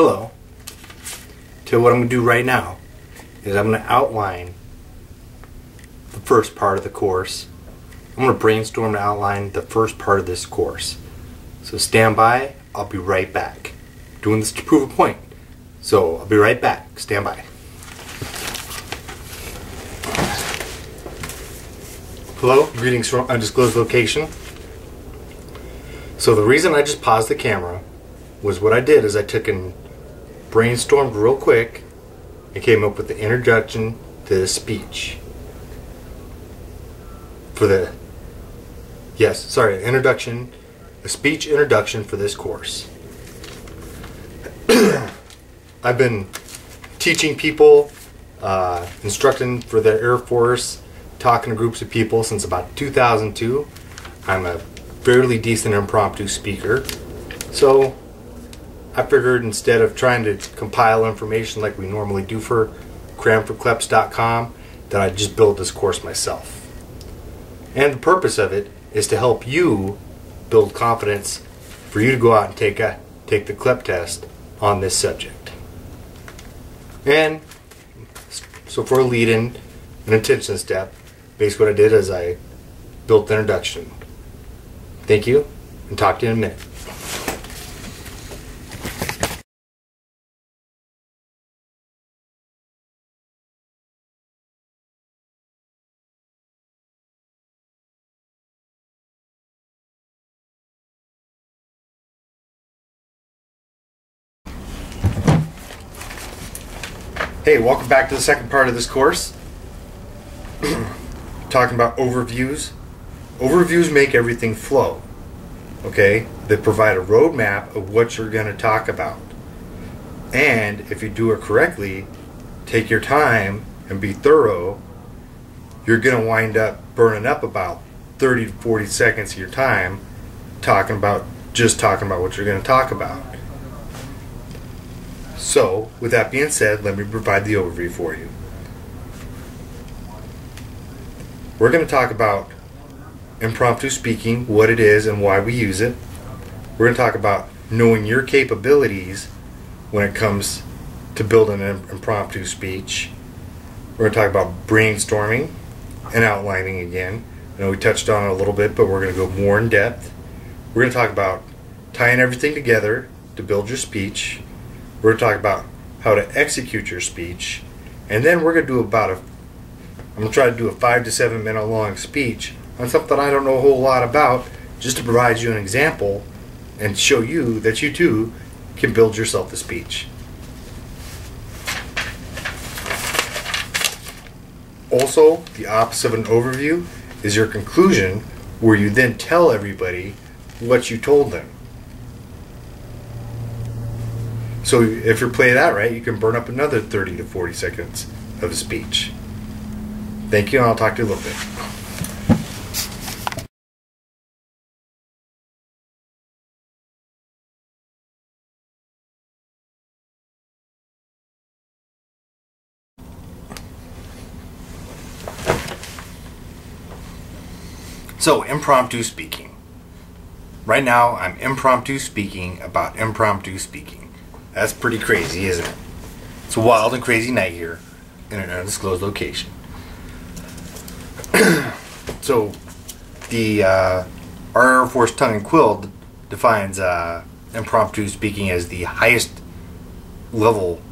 Hello. So what I'm going to do right now is I'm going to outline the first part of the course. I'm going to brainstorm and outline the first part of this course. So stand by, I'll be right back. Doing this to prove a point. So I'll be right back. Stand by. Hello, greetings from undisclosed location. So the reason I just paused the camera was what I did is I took and brainstormed real quick and came up with the introduction to the speech. A speech introduction for this course. I've been teaching people, instructing for the Air Force, talking to groups of people since about 2002. I'm a fairly decent impromptu speaker. So I figured instead of trying to compile information like we normally do for cramforcleps.com, that I'd just build this course myself. And the purpose of it is to help you build confidence for you to go out and take the CLEP test on this subject. And so for a lead-in, an intention step, basically what I did is I built the introduction. Thank you, and talk to you in a minute. Hey, welcome back to the second part of this course. Talking about overviews. Overviews make everything flow. Okay? They provide a roadmap of what you're going to talk about. And if you do it correctly, take your time and be thorough, you're going to wind up burning up about 30 to 40 seconds of your time talking about what you're going to talk about. So, with that being said, let me provide the overview for you. We're going to talk about impromptu speaking, what it is and why we use it. We're going to talk about knowing your capabilities when it comes to building an impromptu speech. We're going to talk about brainstorming and outlining again. I know we touched on it a little bit, but we're going to go more in depth. We're going to talk about tying everything together to build your speech. We're going to talk about how to execute your speech, and then we're going to do I'm going to try to do a 5 to 7 minute long speech on something I don't know a whole lot about, just to provide you an example and show you that you too can build yourself a speech. Also, the opposite of an overview is your conclusion, where you then tell everybody what you told them. So if you play that right, you can burn up another 30 to 40 seconds of a speech. Thank you, and I'll talk to you a little bit. So, impromptu speaking. Right now, I'm impromptu speaking about impromptu speaking. That's pretty crazy, isn't it? It's a wild and crazy night here in an undisclosed location. So, our Air Force Tongue and Quill defines impromptu speaking as the highest level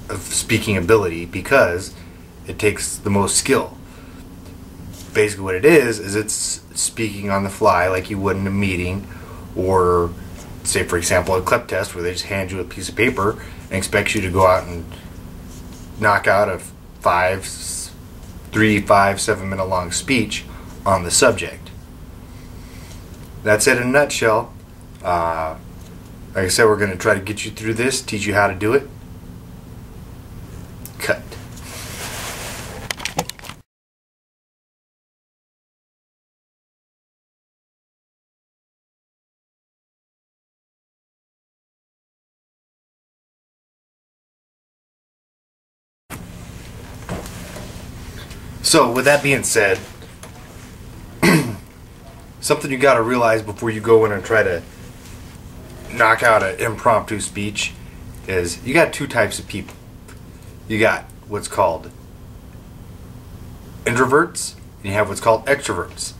of speaking ability because it takes the most skill. Basically what it is it's speaking on the fly like you would in a meeting, or say for example a CLEP test where they just hand you a piece of paper and expect you to go out and knock out a 3, 5, 7 minute long speech on the subject. That's it in a nutshell. Like I said, we're going to try to get you through this, teach you how to do it. Cut. So, with that being said, something you got to realize before you go in and try to knock out an impromptu speech is you got two types of people. You got what's called introverts, and you have what's called extroverts.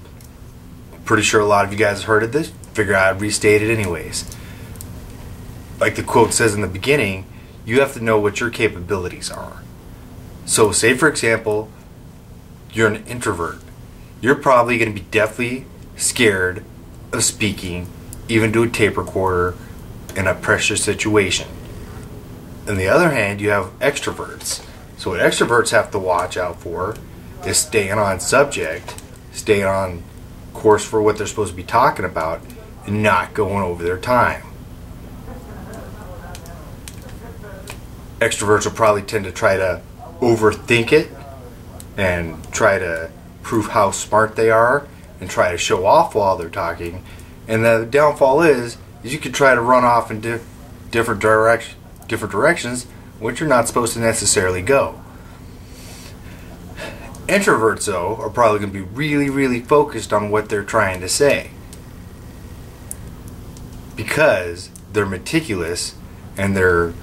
Pretty sure a lot of you guys have heard of this. Figure I'd restate it anyways. Like the quote says in the beginning, you have to know what your capabilities are. So say for example, you're an introvert. You're probably going to be deathly scared of speaking, even to a tape recorder in a pressure situation. On the other hand, you have extroverts. So what extroverts have to watch out for is staying on subject, staying on course for what they're supposed to be talking about, and not going over their time. Extroverts will probably tend to try to overthink it and try to prove how smart they are and try to show off while they're talking. And the downfall is you could try to run off in different directions, which you're not supposed to necessarily go. Introverts, though, are probably going to be really focused on what they're trying to say, because they're meticulous and they're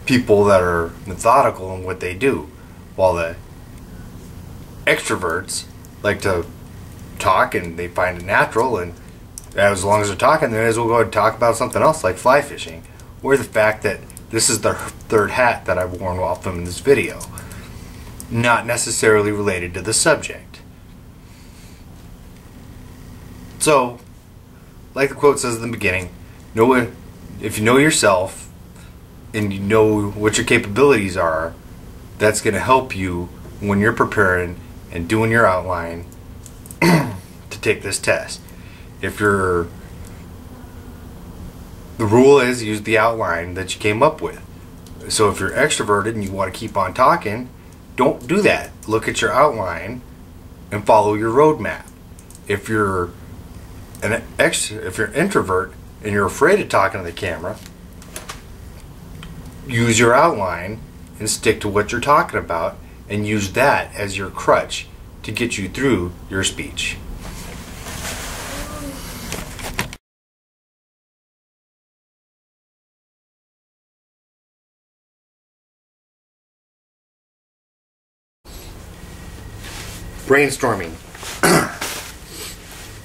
people that are methodical in what they do, while the extroverts like to talk and they find it natural, and as long as they're talking, they may as well go ahead and talk about something else like fly fishing, or the fact that this is the third hat that I've worn while filming this video, not necessarily related to the subject. So, like the quote says in the beginning, if you know yourself and you know what your capabilities are, that's going to help you when you're preparing and doing your outline to take this test. The rule is use the outline that you came up with. So if you're extroverted and you want to keep on talking, don't do that. Look at your outline and follow your roadmap. If you're an introvert and you're afraid of talking to the camera, use your outline and stick to what you're talking about, and use that as your crutch to get you through your speech. Brainstorming.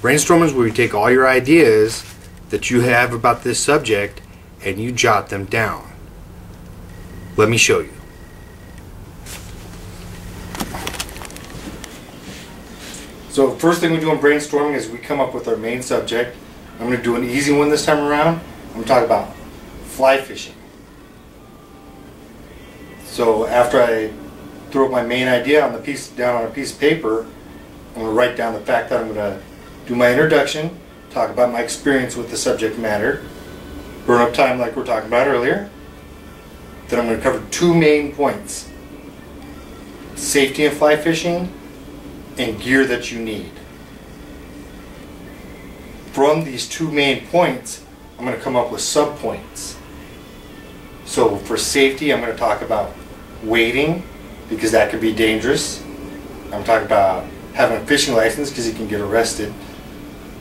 Brainstorming is where you take all your ideas that you have about this subject and you jot them down. Let me show you. So first thing we do in brainstorming is we come up with our main subject. I'm going to do an easy one this time around. I'm going to talk about fly fishing. So after I throw up my main idea down on a piece of paper, I'm going to write down the fact that I'm going to do my introduction, talk about my experience with the subject matter, burn up time like we were talking about earlier. Then I'm going to cover two main points: safety in fly fishing and gear that you need. From these two main points, I'm going to come up with sub-points. So for safety, I'm going to talk about wading, because that could be dangerous. I'm talking about having a fishing license, because you can get arrested,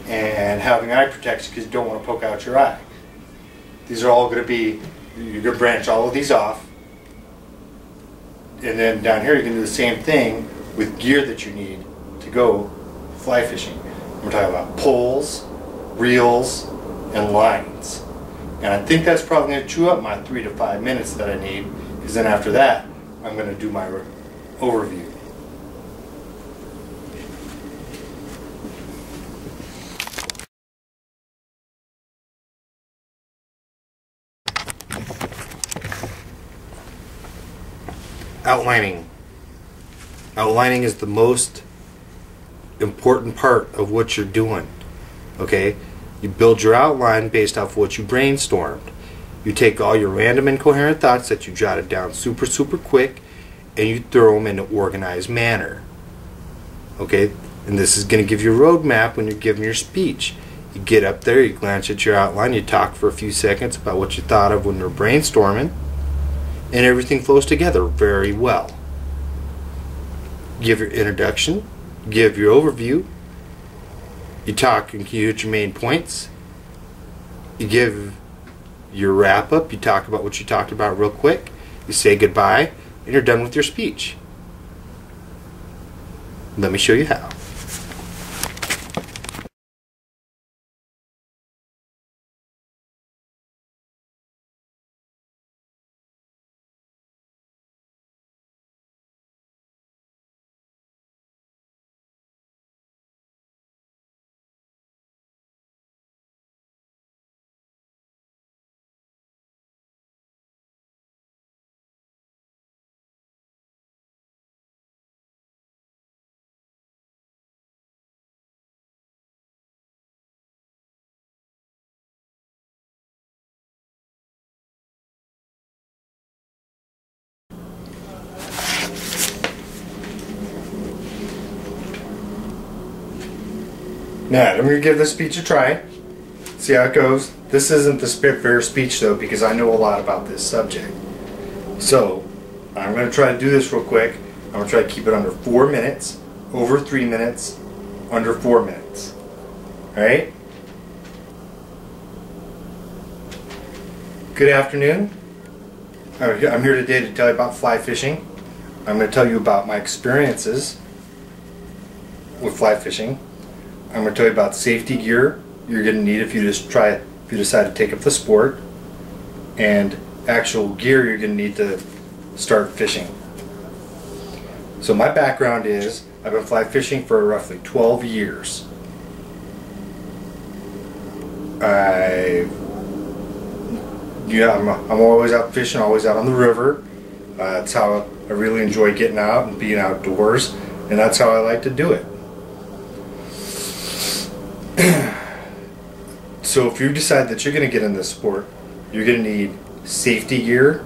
and having eye protection, because you don't want to poke out your eye. These are all going to be, you're going to branch all of these off, and then down here you can do the same thing with gear that you need to go fly fishing. We're talking about poles, reels, and lines. And I think that's probably going to chew up my 3 to 5 minutes that I need, because then after that I'm going to do my overview. Outlining. Outlining is the most important part of what you're doing. Okay? You build your outline based off what you brainstormed. You take all your random incoherent thoughts that you jotted down super quick, and you throw them in an organized manner. Okay? And this is going to give you a roadmap when you're giving your speech. You get up there, you glance at your outline, you talk for a few seconds about what you thought of when you're brainstorming, and everything flows together very well. Give your introduction, give your overview, you talk and you hit your main points, you give your wrap up, you talk about what you talked about real quick, you say goodbye, and you're done with your speech. Let me show you how. Now, I'm going to give this speech a try. See how it goes. This isn't the Spitfire speech though, because I know a lot about this subject. So, I'm going to try to do this real quick. I'm going to try to keep it under 4 minutes, over 3 minutes, under 4 minutes. Alright? Good afternoon. I'm here today to tell you about fly fishing. I'm going to tell you about my experiences with fly fishing. I'm going to tell you about safety gear you're going to need if you decide to take up the sport, and actual gear you're going to need to start fishing. So my background is I've been fly fishing for roughly 12 years. I'm always out fishing, always out on the river. That's how I really enjoy getting out and being outdoors, and that's how I like to do it. So if you decide that you're going to get in this sport, you're going to need safety gear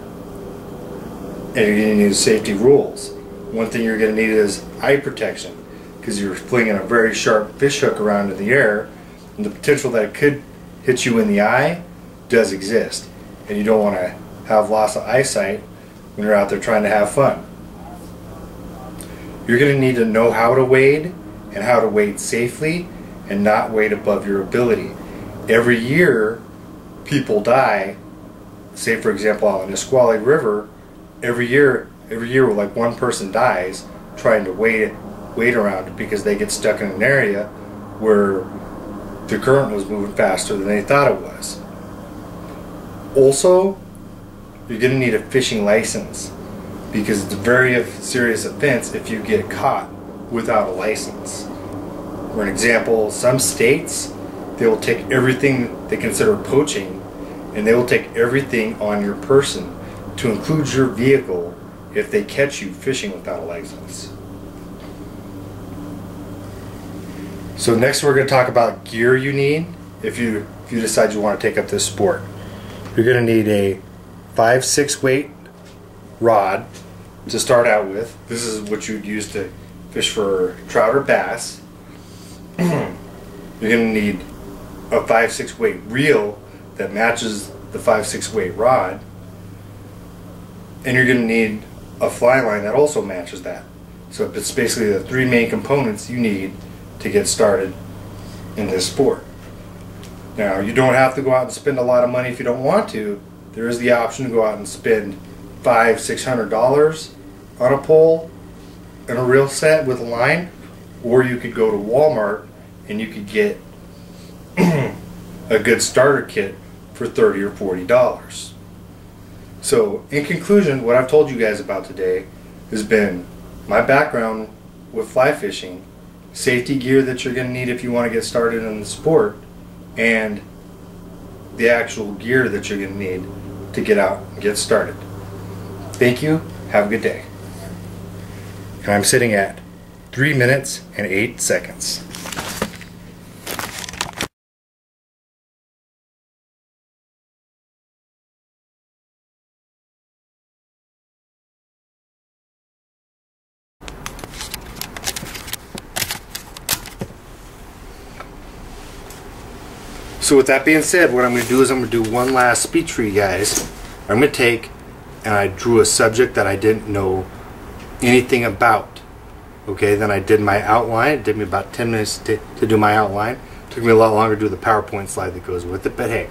and you're going to need safety rules. One thing you're going to need is eye protection, because you're flinging a very sharp fish hook around in the air, and the potential that it could hit you in the eye does exist, and you don't want to have loss of eyesight when you're out there trying to have fun. You're going to need to know how to wade and how to wade safely and not wade above your ability. Every year people die, say for example out in the Nisqually River, every year like one person dies trying to wade around because they get stuck in an area where the current was moving faster than they thought it was. Also, you're going to need a fishing license, because it's a very serious offense if you get caught without a license. For an example, some states, they will take everything they consider poaching, and they will take everything on your person, to include your vehicle, if they catch you fishing without a license. So next we're going to talk about gear you need if you decide you want to take up this sport. You're going to need a 5/6 weight rod to start out with. This is what you'd use to fish for trout or bass. You're going to need a 5/6 weight reel that matches the 5/6 weight rod, and you're going to need a fly line that also matches that. So it's basically the three main components you need to get started in this sport. Now, you don't have to go out and spend a lot of money if you don't want to. There is the option to go out and spend $500–600 on a pole and a reel set with a line, or you could go to Walmart and you could get a good starter kit for $30 or $40. So, in conclusion, what I've told you guys about today has been my background with fly fishing, safety gear that you're going to need if you want to get started in the sport, and the actual gear that you're going to need to get out and get started. Thank you. Have a good day. And I'm sitting at 3 minutes and 8 seconds. So with that being said, what I'm going to do is I'm going to do one last speech for you guys. I'm going to take, and I drew a subject that I didn't know anything about. Okay, then I did my outline. It took me about 10 minutes to do my outline. It took me a lot longer to do the PowerPoint slide that goes with it, but hey.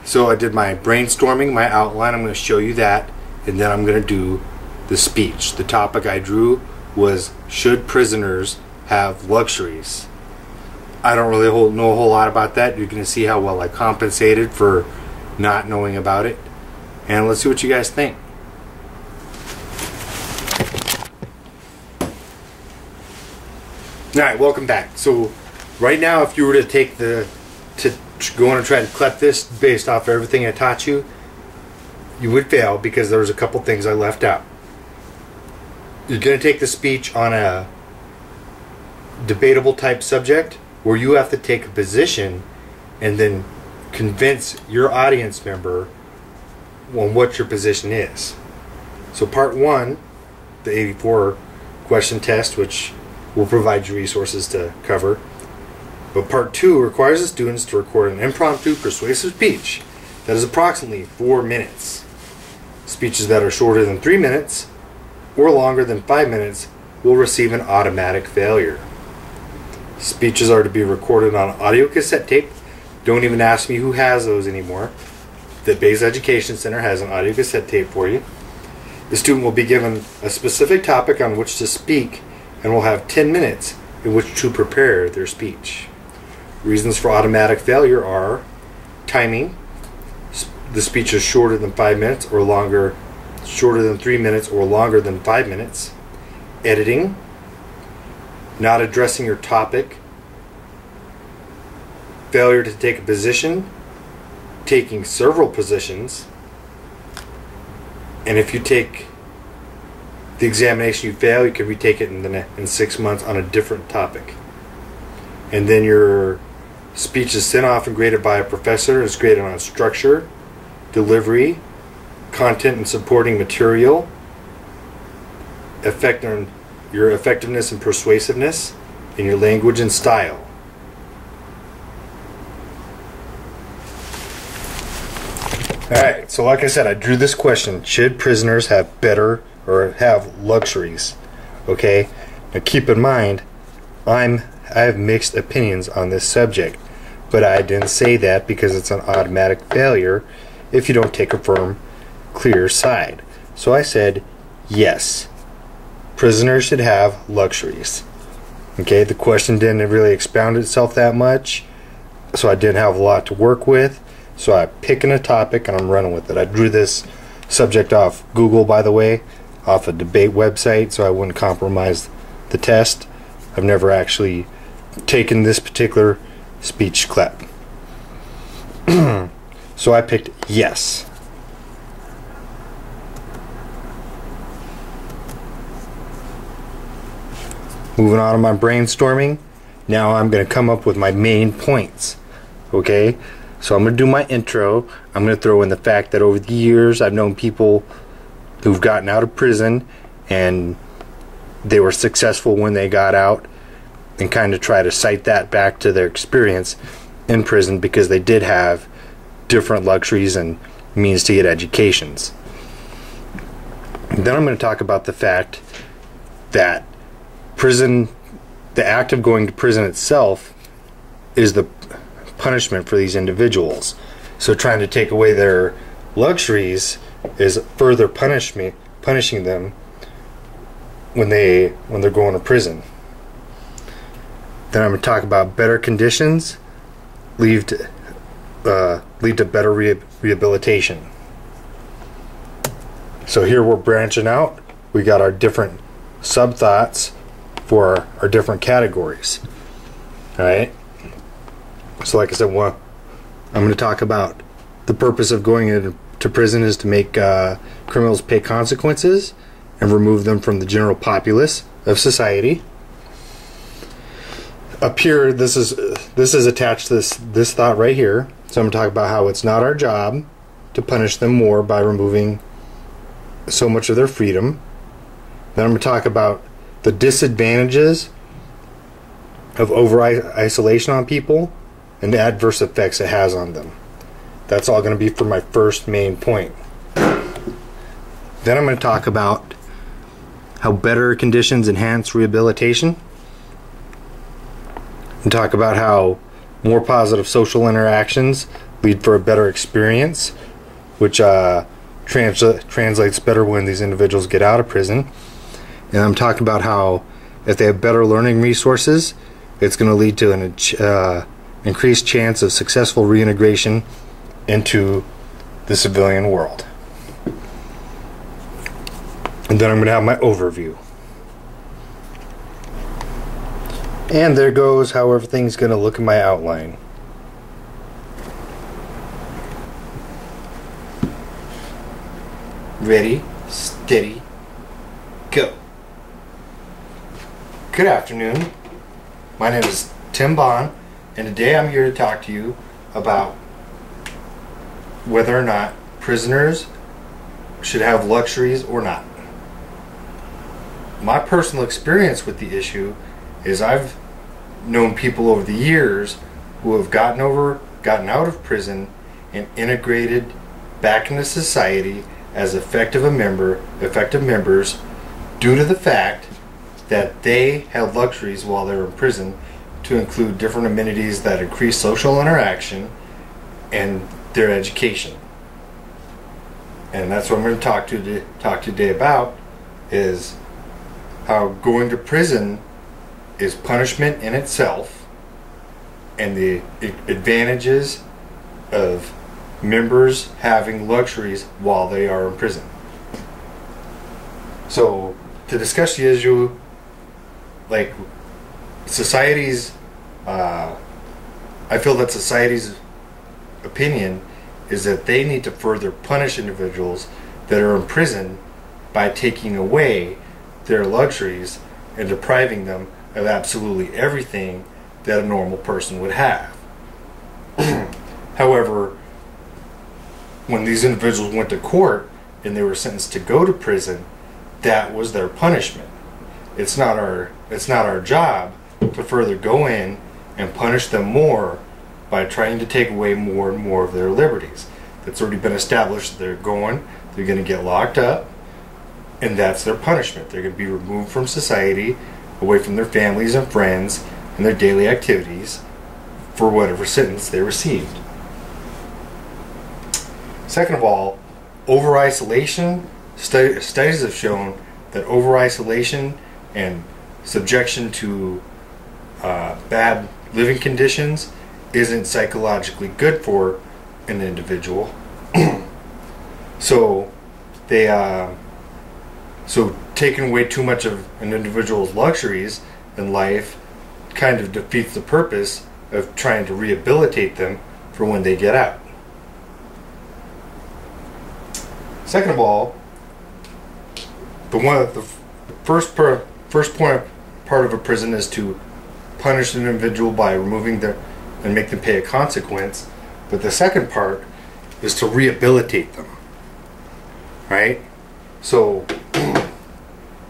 So I did my brainstorming, my outline. I'm going to show you that, and then I'm going to do the speech. The topic I drew was, should prisoners have luxuries? I don't really know a whole lot about that. You're going to see how well I compensated for not knowing about it. And let's see what you guys think. Alright, welcome back. So right now, if you were to go on and try to clip this based off everything I taught you, you would fail because there was a couple things I left out. You're going to take the speech on a debatable type subject where you have to take a position and then convince your audience member on what your position is. So part 1, the 84 question test, which will provide you resources to cover. But part 2 requires the students to record an impromptu persuasive speech that is approximately 4 minutes. Speeches that are shorter than 3 minutes or longer than 5 minutes will receive an automatic failure. Speeches are to be recorded on audio cassette tape. Don't even ask me who has those anymore. The Bays Education Center has an audio cassette tape for you. The student will be given a specific topic on which to speak and will have 10 minutes in which to prepare their speech. Reasons for automatic failure are timing, the speech is shorter than 5 minutes or longer, shorter than 3 minutes or longer than 5 minutes, editing, not addressing your topic, failure to take a position, taking several positions, and if you take the examination, you fail, you can retake it in 6 months on a different topic. And then your speech is sent off and graded by a professor. It's graded on structure, delivery, content and supporting material, your effectiveness and persuasiveness, and your language and style. Alright, so like I said, I drew this question. Should prisoners have better or have luxuries? Okay, now keep in mind, I have mixed opinions on this subject, but I didn't say that because it's an automatic failure if you don't take a firm, clear side. So I said, yes, prisoners should have luxuries. Okay, the question didn't really expound itself that much, so I didn't have a lot to work with. So I pick a topic and I'm running with it. I drew this subject off Google, by the way, off a debate website, so I wouldn't compromise the test. I've never actually taken this particular speech clip. So I picked yes. Moving on to my brainstorming. Now I'm going to come up with my main points. Okay? So I'm going to do my intro. I'm going to throw in the fact that over the years I've known people who've gotten out of prison and they were successful when they got out, and kind of try to cite that back to their experience in prison because they did have different luxuries and means to get educations. And then I'm going to talk about the fact that prison, the act of going to prison itself, is the punishment for these individuals. So trying to take away their luxuries is further punishing them when they're going to prison. Then I'm going to talk about better conditions lead to better rehabilitation. So here we're branching out. We got our different sub-thoughts for our different categories. Alright? So like I said, I'm going to talk about the purpose of going into prison is to make criminals pay consequences and remove them from the general populace of society. Up here, this is attached to this thought right here. So I'm going to talk about how it's not our job to punish them more by removing so much of their freedom. Then I'm going to talk about the disadvantages of over-isolation on people and the adverse effects it has on them. That's all going to be for my first main point. Then I'm going to talk about how better conditions enhance rehabilitation, and talk about how more positive social interactions lead for a better experience, which translates better when these individuals get out of prison. And I'm talking about how if they have better learning resources, it's going to lead to an increased chance of successful reintegration into the civilian world. And then I'm going to have my overview. And there goes how everything's going to look in my outline. Ready, steady, go. Good afternoon. My name is Tim Bhan, and today I'm here to talk to you about whether or not prisoners should have luxuries or not. My personal experience with the issue is I've known people over the years who have gotten out of prison and integrated back into society as effective members due to the fact that they had luxuries while they were in prison, to include different amenities that increase social interaction and their education. And that's what I'm going to talk today about, is how going to prison is punishment in itself, and the advantages of members having luxuries while they are in prison. So, to discuss the issue, like society's, I feel that society's opinion is that they need to further punish individuals that are in prison by taking away their luxuries and depriving them of absolutely everything that a normal person would have. However, when these individuals went to court and they were sentenced to go to prison, that was their punishment. It's not our job to further go in and punish them more by trying to take away more and more of their liberties. It's already been established that they're going to get locked up, and that's their punishment. They're going to be removed from society, away from their families and friends and their daily activities for whatever sentence they received. Second of all, over-isolation. Studies have shown that over-isolation and subjection to bad living conditions isn't psychologically good for an individual. So taking away too much of an individual's luxuries in life kind of defeats the purpose of trying to rehabilitate them for when they get out. Second of all, the first part of a prison is to punish an individual by removing them and make them pay a consequence. But the second part is to rehabilitate them. Right? So,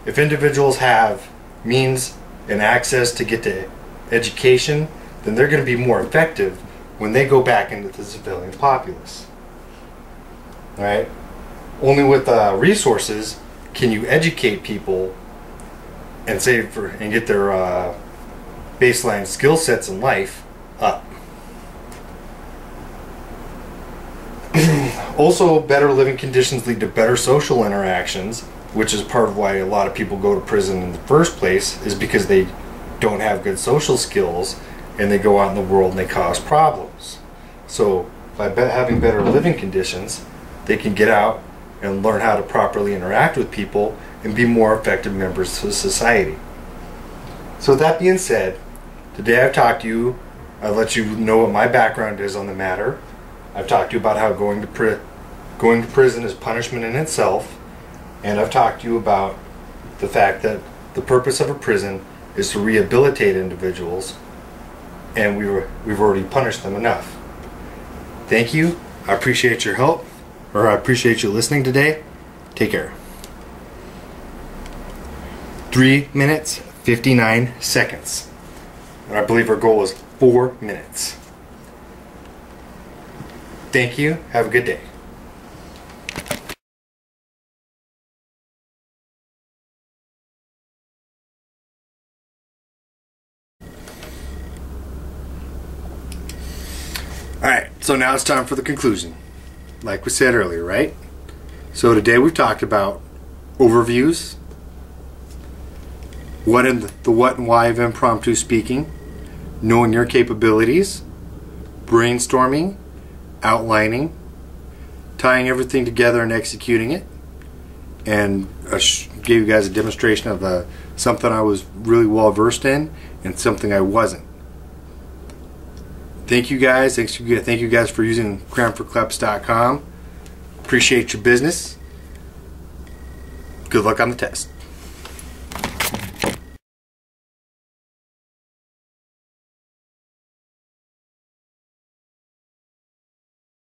if individuals have means and access to get to education, then they're going to be more effective when they go back into the civilian populace. Right? Only with resources can you educate people and get their baseline skill sets in life up. Also, better living conditions lead to better social interactions, which is part of why a lot of people go to prison in the first place, is because they don't have good social skills and they go out in the world and they cause problems. So by having better living conditions, they can get out and learn how to properly interact with people and be more effective members of society. So with that being said, today I've talked to you, I've let you know what my background is on the matter. I've talked to you about how going to prison is punishment in itself, and I've talked to you about the fact that the purpose of a prison is to rehabilitate individuals, and we've already punished them enough. Thank you. I appreciate your help, or I appreciate you listening today. Take care. 3 minutes, 59 seconds. And I believe our goal is 4 minutes. Thank you. Have a good day. Alright, So now it's time for the conclusion. Like we said earlier, right? So today we've talked about overviews, what and why of impromptu speaking, knowing your capabilities, brainstorming, outlining, tying everything together and executing it, and gave you guys a demonstration of something I was really well versed in and something I wasn't. Thank you guys. Thank you guys for using cramforcleps.com. Appreciate your business. Good luck on the test.